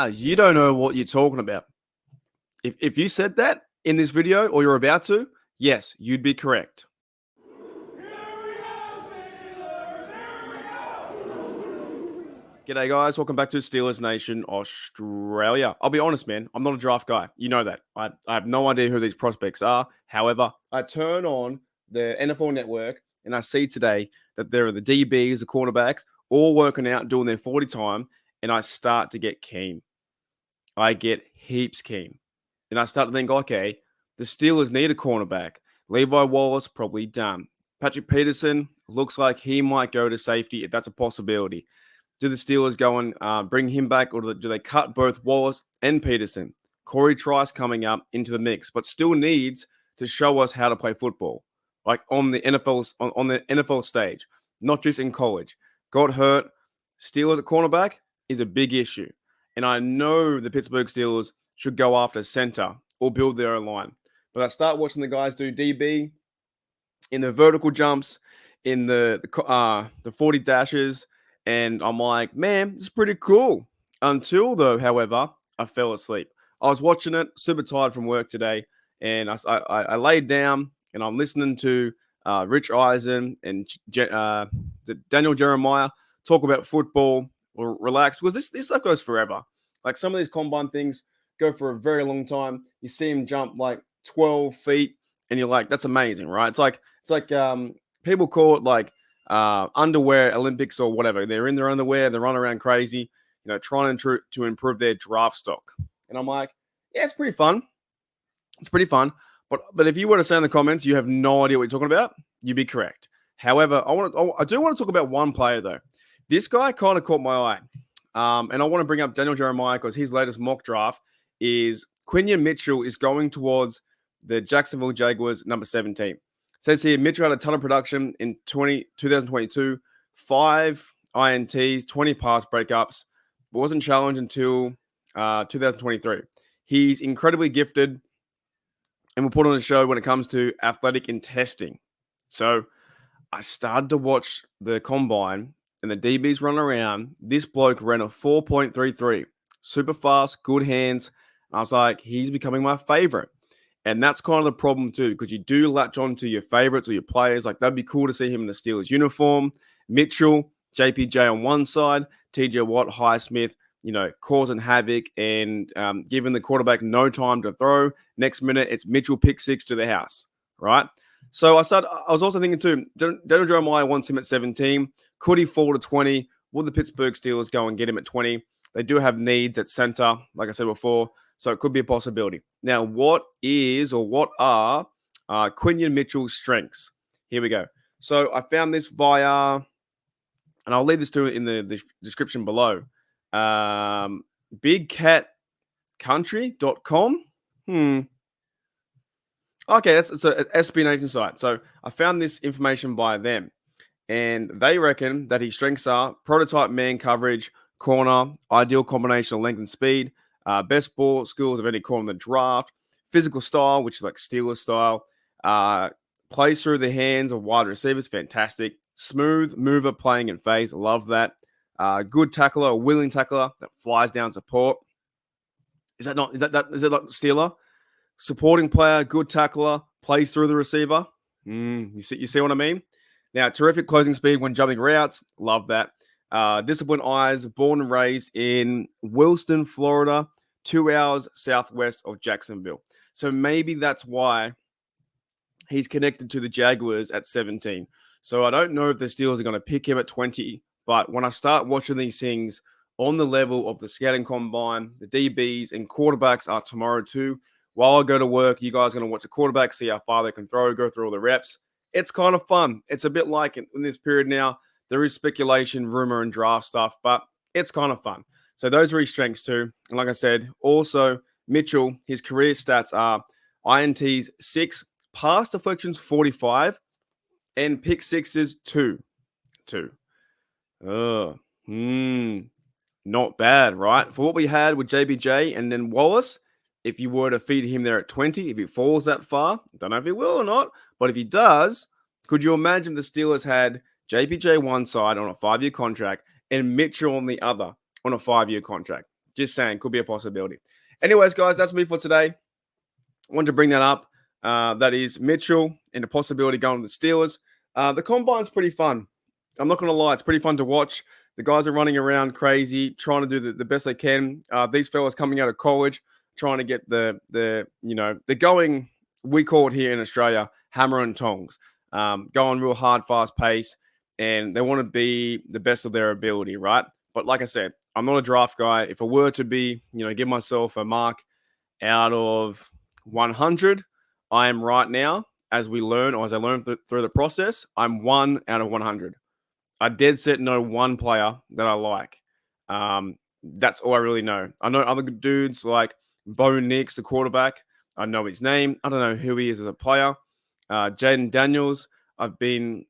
you don't know what you're talking about. If you said that in this video or you're about to, yes, you'd be correct. G'day guys, welcome back to Steelers Nation Australia. I'll be honest, man, I'm not a draft guy. You know that. I have no idea who these prospects are. However, I turn on the NFL Network and I see today that there are the DBs, the cornerbacks, all working out, doing their 40 time, and I start to get keen. I get heaps keen. And I start to think, okay, the Steelers need a cornerback. Levi Wallace, probably done. Patrick Peterson, looks like he might go to safety if that's a possibility. Do the Steelers go and bring him back, or do they cut both Wallace and Peterson? Corey Trice coming up into the mix, but still needs to show us how to play football, like on the NFL stage, not just in college. Got hurt. Steelers at cornerback is a big issue, and I know the Pittsburgh Steelers should go after center or build their own line. But I start watching the guys do DB in the vertical jumps, in the 40 dashes. And I'm like, man, this is pretty cool. Until, though, however, I fell asleep. I was watching it, super tired from work today, and I laid down, and I'm listening to Rich Eisen and Daniel Jeremiah talk about football or relax, because this stuff goes forever. Like some of these combine things go for a very long time. You see him jump like 12 feet, and you're like, that's amazing, right? It's like people call it like underwear Olympics or whatever. They're in their underwear, they run around crazy, trying to improve their draft stock. And I'm like, yeah, it's pretty fun. It's pretty fun. But if you were to say in the comments you have no idea what you're talking about, you'd be correct. However, I do want to talk about one player though. This guy kind of caught my eye. And I want to bring up Daniel Jeremiah because his latest mock draft is Quinyon Mitchell is going towards the Jacksonville Jaguars, number 17. Says here, Mitchell had a ton of production in 2022, 5 INTs, 20 pass breakups, but wasn't challenged until 2023. He's incredibly gifted and will put on a show when it comes to athletic and testing. So I started to watch the combine and the DBs run around. This bloke ran a 4.33, super fast, good hands. And I was like, he's becoming my favorite. And that's kind of the problem too, because you do latch on to your favorites or your players. Like that'd be cool to see him in the Steelers uniform. Mitchell, JPJ on one side, TJ Watt, Highsmith, causing havoc and giving the quarterback no time to throw. Next minute, it's Mitchell pick six to the house, right? So I was also thinking too, Daniel Jeremiah wants him at 17. Could he fall to 20? Will the Pittsburgh Steelers go and get him at 20? They do have needs at center, like I said before. So it could be a possibility. Now, what are Quinyon Mitchell's strengths? Here we go. So I found this via, and I'll leave this to in the description below, bigcatcountry.com. Okay, it's an espn site. So I found this information by them. And they reckon that his strengths are prototype man coverage, corner, ideal combination of length and speed, best ball skills of any corner in the draft, physical style, which is like Steelers style, plays through the hands of wide receivers, fantastic. Smooth mover playing in phase, love that. Good tackler, a willing tackler that flies down support. Is that not Steeler? Supporting player, good tackler, plays through the receiver. You see what I mean? Now, terrific closing speed when jumping routes, love that. Disciplined eyes, born and raised in Williston, Florida, 2 hours southwest of Jacksonville. So maybe that's why he's connected to the Jaguars at 17. So I don't know if the Steelers are going to pick him at 20, but when I start watching these things on the level of the scouting combine, the DBs and quarterbacks are tomorrow too. While I go to work, you guys are going to watch the quarterback, see how far they can throw, go through all the reps. It's kind of fun. It's a bit like in this period now, there is speculation, rumor, and draft stuff, but it's kind of fun. So those are his strengths too. And like I said, also Mitchell, his career stats are INTs 6, pass deflections 45, and pick sixes 2. Not bad, right? For what we had with JBJ and then Wallace, if you were to feed him there at 20, if he falls that far, don't know if he will or not, but if he does, could you imagine the Steelers had JPJ one side on a 5-year contract and Mitchell on the other on a 5-year contract? Just saying, could be a possibility. Anyways, guys, that's me for today. I wanted to bring that up. That is Mitchell and the possibility going to the Steelers. The combine's pretty fun. I'm not going to lie. It's pretty fun to watch. The guys are running around crazy, trying to do the best they can. These fellas coming out of college, trying to get they're going, we call it here in Australia, hammer and tongs, going real hard, fast pace, and they want to be the best of their ability, right? But like I said, I'm not a draft guy. If I were to be, give myself a mark out of 100, I am right now, as we learn, or as I learn through the process, I'm 1 out of 100. I dead set know one player that I like. That's all I really know. I know other dudes like Bo Nix, the quarterback. I know his name. I don't know who he is as a player. Jaden Daniels, I've been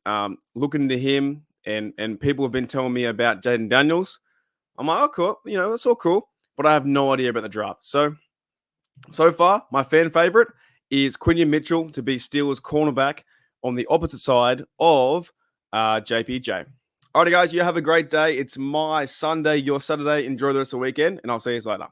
looking into him, and people have been telling me about Jaden Daniels. I'm like, oh, cool. That's all cool. But I have no idea about the draft. So far, my fan favorite is Quinyon Mitchell to be Steelers cornerback on the opposite side of JPJ. All right, guys, you have a great day. It's my Sunday, your Saturday. Enjoy the rest of the weekend, and I'll see you later.